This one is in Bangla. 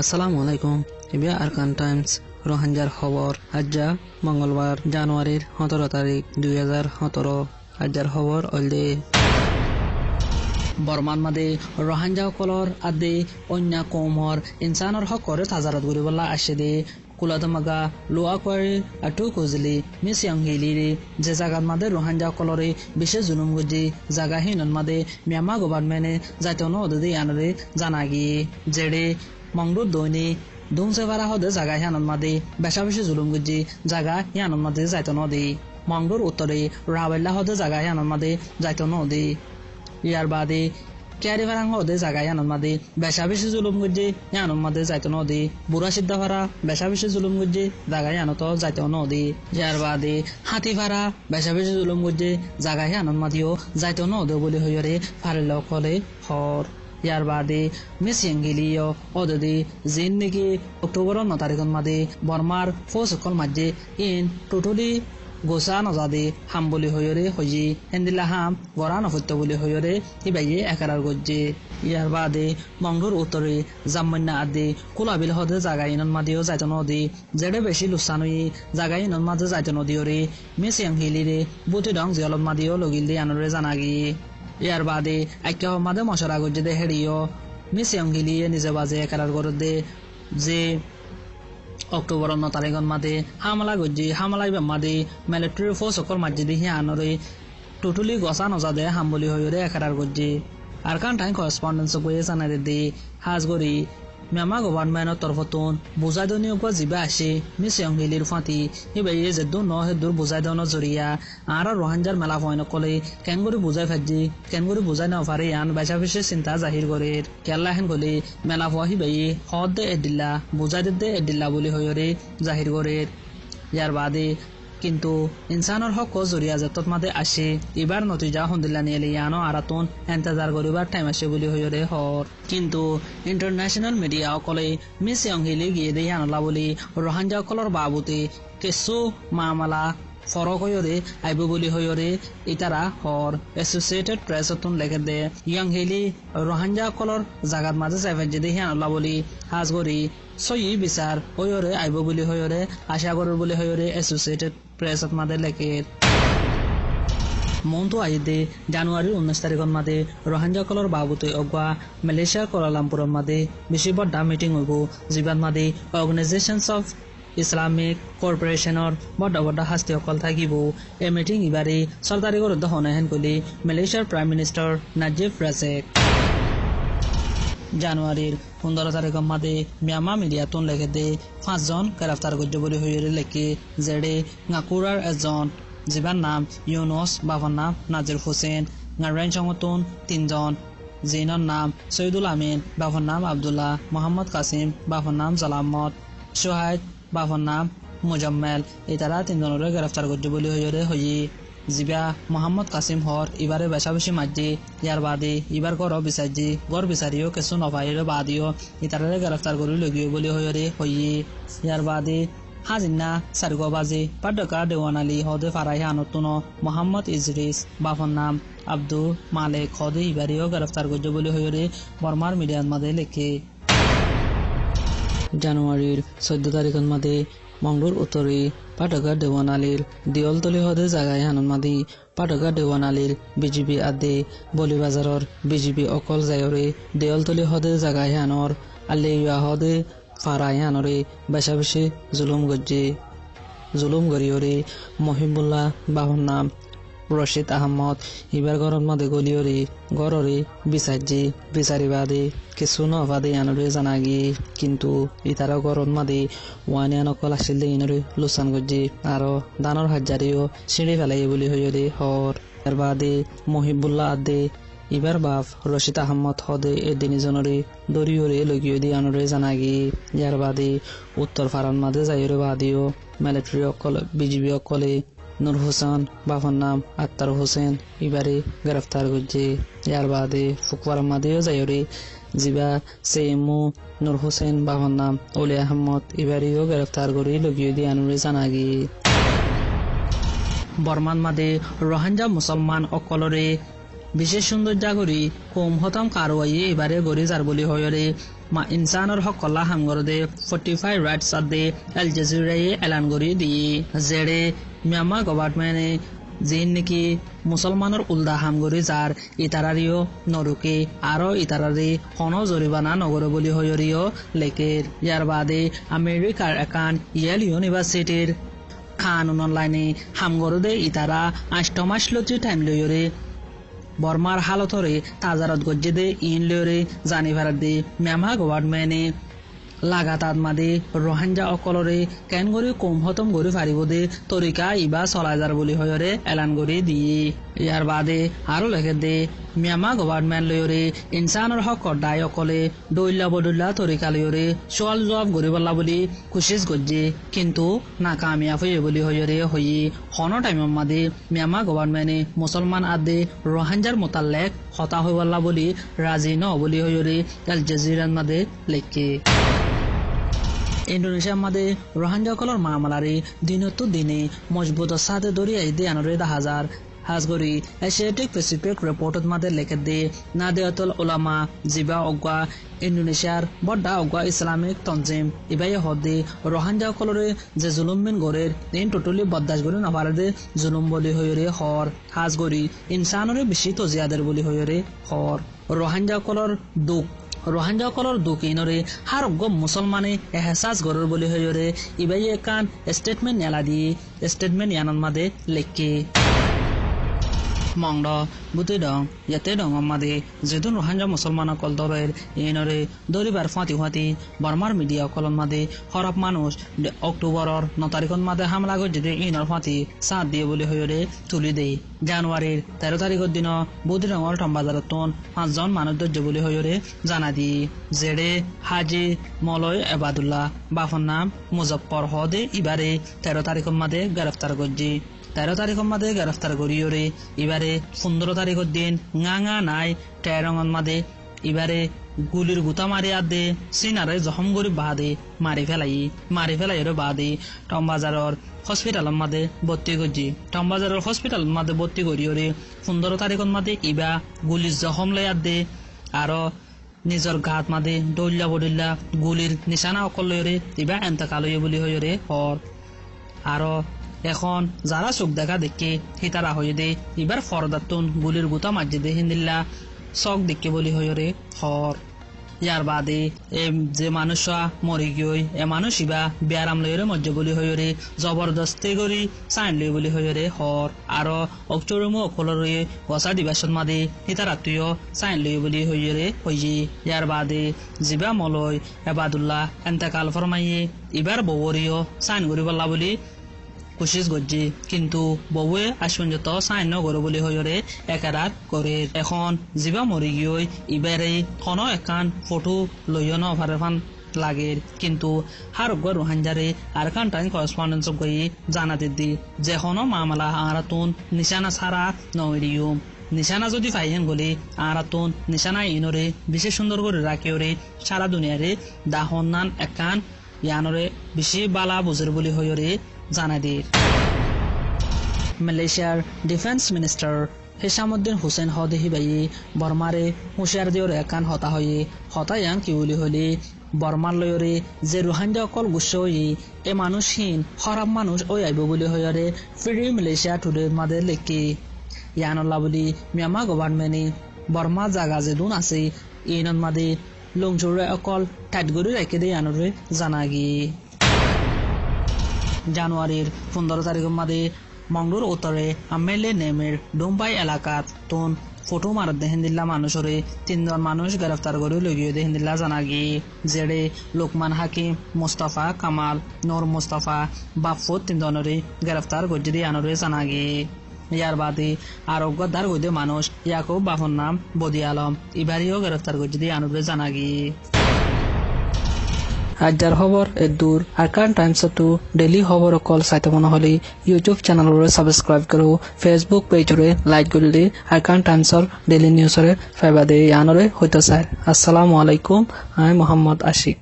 আসসালামু আলাইকুম। ইবিয়া আরকান টাইমস রোহিঙ্গার খবর আজ্জা মঙ্গলবার জানুয়ারির 17 তারিখ 2017 আজ্জার খবর অলদে বর্মান মাদে রোহিঙ্গা কলর আদে অন্য কৌমর ইনসানর হকর তাজারত গরিবল্লা আসে দে কুলাদমাগা লোয়া করে আটু কুজলি মিসিয়াং হিলিরে যে জায়গার মাদে রোহিঙ্গা কলরে বিশেষ জুলুম গুজি জায়গা হিনন মাদে মিয়ানমার গভর্নমেন্টে যাইতন ওদে আনরে জানাগি জেডে মংডুর দৈনি দুমসে ভাড়া হদে জায়গা হিয়ানন মাদে বেশা বেশি জুলুম গুজি জায়গা হিয়ানন মাদে যাইতন ওদে মংডুর উত্তরে রাবেল্লা হদে জায়গা হিয়ানন মাদে যাইতন ওদে ইয়ার বাদে ক্যারি ভাড়াং হদে জায়গা হিয়ানন মাদে বেশা বেশি জুলুম গুজি হিয়ানন মাদে যাইতন ওদে বুড়া সিদ্ধা ভাড়া বেশা বেশি জুলুম গুজি জায়গা হিয়ানত যাইতন ওদে ইয়ার বাদে হাতি ভাড়া বেশা বেশি জুলুম গুজি জায়গা হিয়ানন মাদিও যাইতন ওদে বলে হইরে ফারিল কলে হর ইয়ার বাদে মিসিয়াঙ্গিলিও ওদে জিন নাকি অক্টোবর 9 তারিখের মাদে বর্মার ফৌসকল মাঝে ইন টোটালি গোসা নজাদে হাম বলি হইরে হজি হেন্দিলা হাম গড়া নফত্য বলি হইরে ইবাইয়ে একারার গজ্জে ইয়ার বাদে মংডুর উত্তরে জাম্মন্যা আদে কুলাবিল হদে জাগা ইনন মাদিও যাইত নদী জেডে বেশি লুসানুই জাগা ইনন মাদে যাইত নদীরে মিসিয়াং হিলিরে বুটি ডং জিয়লত মাদিও লগিল দি আনরে জানাগি ইয়ার বাদে আইকা মাদে মশরা গজ্জে দে হেড়িও মিসিয়াং হিলিয়ে নিজে বাজে একারার গরদে যে অক্টোবর 9 তারিখের মাদে হামলা গজ্জি হামলাই মাদে মিলিটারি ফোর্স সকল মাঝে হি আনরে টোটালি গসা নজাদে হামবলি হইরে একারার গজ্জি আরকান টাইম করেসপন্ডেন্স গয়ে জানাই দে হাজগরি মিয়ানমার গভর্নমেন্টের তরফতুন বুঝাই দনীয় জিবা আসে মিসিয়াং হিলির ফাঁতি ইবাইয়ে যেদু ন হেদুর বুঝাই দনের জরিয়া আর রোহিঙ্গার মেলা ফয়ন কলে কেনগরি বুঝাই ফাজি কেনগরি বুঝাই না পারে আন বেশা বেশি চিন্তা জাহির করে কেল্লা হেন গলে মেলা ফোয়া হিবাইয়ে হদ দে এডিল্লা বুঝাই দে এডিল্লা বলি হইরে জাহির করে ইয়ার বাদে কিন্তু ইনসানর হক জরিয়া যতত মাদে আসে এবার নতিজা হন্দিল্লা নিয়ে লিয়ানো আরাতুন এন্তেজার করিবার টাইম আসে বলি হইরে হর কিন্তু ইন্টারন্যাশনাল মিডিয়া অকলে মিসিয়াং হিলি গিয়ে দিয়ে আনলা বলি রোহিঙ্গা কলর বাবুতে কিছু মামলা ফরক হইরে আইব বলি হইরে ইতারা হর এসোসিয়েটেড প্রেসতুন লেখে দে ইয়াং হিলি রোহিঙ্গা কলর জাগাত মাঝে যাইফে যদি আনলা বলি হাজগরি সই বিচার হইরে আইব বলি হইরে আশা করার বলি হইরে এসোসিয়েটেড প্রেসত মাদে লেখে মন্তু আইদে জানুয়ারির 19 তারিখের মাদে রোহিঙ্গা কলর বাবুতে অগুয়া মালয়েশিয়ার কোলালামপুরের মাদে বেশি বড় মিটিং হইব জিবান মাদে অর্গানাইজেশনস অফ ইসলামিক কর্পোরেশনের বড় বড় হাস্তি অকল থাকিব এই মিটিং ইবারে সরকারি গরদ হনেহেন কলি মালয়েশিয়ার প্রাইম মিনিস্টার নাজিব রাজাক জানুয়ারির 15 তারিখের মাদে মিয়ানমার মিডিয়াতুন লেখে দে 5 জন গ্রেফতার করছে বলে হইরে লেখে জেডে নাকুরার একজন জিবার নাম ইউনুস বাবার নাম নাজির হোসেন নারায়ণ সংগঠন 3 জন জিনর নাম সৈয়দুল আমিন বাবার নাম আব্দুল্লাহ মোহাম্মদ কাসিম বাবার নাম জালামত সোহাইদ বাবার নাম মুজাম্মেল ইতারা 3 জনের গ্রেফতার করছে বলে হইরে হই জিবা মোহাম্মদ কাসিম হর এবারে বেশা বেশি মাঝে ইয়ার বাদে এবার গড় বিচারজি গড় বিচারিও কিছু নভাইরে বাদিও ইতারে গ্রেফতার করে লগিও বলে হইরে হই ইয়ার বাদে হাজিনা সারগো বাজে পাডকা দেওয়ানালি হদে ফারাই আনতুন মোহাম্মদ ইজরিস বাফর নাম আব্দুল মালেক হদে ইবারিও গ্রেফতার করছে বলে হইরে বর্মার মিডিয়ার মাঝে লেখে জানুয়ারির 14 তারিখের মাঝে মংডুর উত্তরে পাটকা দেওয়ানালির দিয়লতলি হদে জায়গায় হানন মাদি পাটকা দেওয়ানালির বিজিবি আদে বলিবাজারর বিজিবি অকল যায়রে দিয়লতলি হদে জায়গায় হানর আল্লেইয়া হদে ফারাই হানরে বেশা বেশি জুলুম গরিয়রে মহিবুল্লাহ বাহর নাম রশিদ আহমদ ইবার গরম মাদে গলিয়রে গড়রে বিচারজি বিচারি বাদে কিছু নবাদে আনরে জানাগি কিন্তু ইতারা গরম মাদে ওয়ানি আনকল আসিল ইনরে লুসান গজি আরো দানর হাজারিও সিঁড়ি ফেলাই বলি হইরে হর এর বাদে মহিবুল্লাহ আদে ইবার বাপ রশিদ আহমদ হদে এদিন জনরে দরিয়রে লগিয়ে দিয়ে আনরে জানাগি ইয়ার বাদে উত্তর ফারান মাদে যাইরে বাদিও মিলিটারি অকল বিজিবি অকলে নূর হোসেন বাবার নাম আত্তার হোসেন ইবারে গ্রেফতার করছে ইয়ার বাদে ফুকওয়ার মাদেও যাইরে জিবা সেমু নূর হোসেন বাবার নাম ওলি আহমদ ইবারেও গ্রেফতার করে লগিয়ে দিয়ে আনরে জানাগি বর্মান মাদে রোহিঙ্গা মুসলমান অকলরে বিশেষ সৌন্দৰ্য কৰি কম হতম কারওয়াই এবারে গড়ি যার বলি হয়রে মা ইনসানৰ হকলা হামগরদে 45 রাইটস আদে আল জাজিরায়ে এলান কৰি দিয়ে যেৰে ম্যানমাৰ গভৰ্ণমেণ্টে যিন নেকি মুছলমানৰ উল্দা হামগৰি যাৰ ইতাৰাৰিও নৰুকে আৰু ইতাৰাৰি হন জৰিবানা নগৰ বুলি হয়ৰিও লেকেৰ ইয়াৰ বাদে আমেৰিকাৰ একান ইয়েল ইউনিভাৰ্চিটিৰ কানুন অনলাইনে হামগরদে ইতারা 8 মাস লতি টাইম লয়রে বর্মার হালতরে তাজারত গজ্জেদে ইন লয়রে জানিভার দে ম্যানমাৰ গভৰ্ণমেণ্টে লাগাতার মাদে রোহিঙ্গা অকলরে কেন গরি কম হতম গরি ফারিব দে তরিকা ইবা চলাই যার বলি হয়রে এলান গরি দিয়ে ইয়ার বাদে আরো লেখে দে ম্যানমাৰ গভৰ্ণমেণ্ট লয়রে ইনসানৰ হকৰ দায় অকলে দৈল্লা বদুল্লা তরিকা লয়রে সোয়াল জবাব গরিবল্লা বলি কোশিশ গজ্জে কিন্তু নাকামিয়াব হয়ে বলি হয়রে হয়ে হন টাইম মাদে ম্যানমাৰ গভৰ্ণমেণ্টে মুসলমান আদে রোহিঙ্গার মোতালেক হতা হইবল্লা বলি রাজি ন বলি হয়রে আল জাজিরার মাদে লেখে ইন্দোনেশিয়ার মাদে রোহিঙ্গাসকলৰ মামলারে দিনতো দিনে মজবুত সাথে দরিয়াই দে আনরে 10,000 হাজগরি এশিয়াটিক প্যাসিফিক রিপোর্টত মাদে লেখে দে নাদিয়াতুল উলামা জিবা অগা ইন্দোনেশিয়ার বড়া অগা ইসলামিক তনজিম ইবাই হদে রোহিঙ্গাসকলরে যে জুলুমমিন গরের ইন টোটালি বরদাস্ত করে নাপারে দে জুলুম বলি হয়রে হর হাজগরি ইনসানরে বেশি তো জিয়াদের বলি হয়রে হর রোহিঙ্গাসকলৰ দুখ ইনরে হারগ্য মুসলমানে এহসাস গরর বলি হয়রে ইবাই একান স্টেটমেন্ট নেলা দিয়ে স্টেটমেন্ট ইয়ানন মাদে লেখে মংড বুতি দং ইয়াতে দং মাদে যেদুন রোহিঙ্গা মুসলমানসকল দরের ইনরে দরিবার ফাঁতি বর্মার মিডিয়া কলন মাদে হরপ মানুষ অক্টোবরর 9 তারিখত মাদে হামলা গজ্জে ইনর ফাঁতি সাথ দিয়ে বলি হয়রে তুলি দেই জানুয়ারির 13 তারিখের দিন বুধি রঙর টম্বাজারতন 5 জন মানুষ দর্জ বলি হয়রে জানা দি জেডে হাজি মলয় এবাদুল্লাহ বাফর নাম মুজফর হদে ইবারে 13 তারিখের মাদে গ্রেফতার গজ্জি 13 তারিখের মাদে গ্রেফতার করিয়রে ইবারে 15 তারিখের দিন গাঙা নাই টেরঙন মাদে ইবারে গুলির গুতা মারি আদে সিনারে জখম করি বাদে মারি ফেলাই বাদে টমবাজারর হসপিটালের মাদে ভর্তি করছি টমবাজারের হসপিটাল মাদে ভর্তি করিয়রে 15 তারিখের মাদে ইবা গুলির জখম লাই আদে আরো নিজর ঘাত মাদে দৌল্লা বদুল্লা গুলির নিশানা অকল লয়রে ইবা এন্তকাল বলি হয়রে হর আরো এখন যারা চোখ দেখা দেখে হিতারা হয়ে দে এবার ফরদাতুন গুলির গুতা মাঝে দে হিন্দিল্লা চক দেখে বলি হয়রে হর ইয়ার বাদে যে মানুষ মরি গিয়ে এ মানুষ ইবা ব্যারাম লয়রে মজ্জে বলি হয়রে জবরদস্তি করি সাইন লই বলি হয়রে হর আরো অক্টোরমো অকলরে গসা দিবাসন মাদে হিতারা তুইও সাইন লই বলি হয়রে হইয়ে ইয়ার বাদে জিবা মলয় এবাদুল্লাহ এন্তেকাল ফরমাইয়ে এবার বউরিও সাইন করি বললা বলি কোশিশ গজ্জি কিন্তু বউয়ে আশপঞ্জত সাইন নগর বলি হয়রে একারাত করে এখন জিবা মরি গিয়ে ইবারে কোন একান ফটো লইয় ন ফারেফান লাগের কিন্তু হারগ্য রোহিঙ্গারে আর কান টাইম করেসপন্ডেন্স গই জানাতে দি যে কোনো মামলা আরাতুন নিশানা ছাড়া নইরিও নিশানা যদি পাইয়েন বলে আরাতুন নিশানা ইনরে বিশেষ সুন্দর করে রাখিওরে সারা দুনিয়ারে দাহনান একান ইয়ানরে বেশি বালা বুঝের বলি হয়রে জানাদির মালয়েশিয়ার ডিফেন্স মিনিস্টার হিসামুদ্দিন হুসেন হদেহি বাইয়ে বর্মারে হুঁশিয়ার দিওর একান হতায়ান কি বলি হলে বর্মার লয়রে যে রোহিঙ্গা অকল গুচ্ছ এ মানুষহীন খরাব মানুষ ওই আইব বলি হয়রে ফ্রি মালয়েশিয়া টুডে মাদে লেখি ইয়ানল্লা বলি ম্যানমাৰ গভৰ্ণমেণ্টে বর্মা জাগা যেদুন আছে ইনত মাদে লংচুরে অকল টাইট করে রেখে দিয়ে আনরে জানাগি জানুয়ারির 15 তারিখের মাদে মংডুর উত্তরে আমেলে নেমের ডুম্বাই এলাকাত তোন ফটো মারত দেহেন্দিল্লা মানুষরে 3 জন মানুষ গ্রেফতার করে লগিয়ে দেহেন্দিল্লা জানাগি জেডে লোকমান হাকিম মুস্তাফা কামাল নূর মুস্তাফা বাফুত 3 জনরে গ্রেফতার করে দিয়ে আনরে জানাগি ইয়ার বাদে আরোগ্যদার গদে মানুষ ইয়াকুব বাফর নাম বদি আলম ইবারিও গ্রেফতার করে দিয়ে আনরে জানাগি আজর খবর এদূর আরকান টাইমস টু ডেইলি খবর কল চাইতে মনে হলে ইউটিউব চ্যানেলরে সাবস্ক্রাইব করো ফেসবুক পেজরে লাইক করলে আরকান টাইমসর ডেইলি নিউজরে ফাইবা দে আনরে হইতো স্যার আসসালামু আলাইকুম আমি মোহাম্মদ আশিক।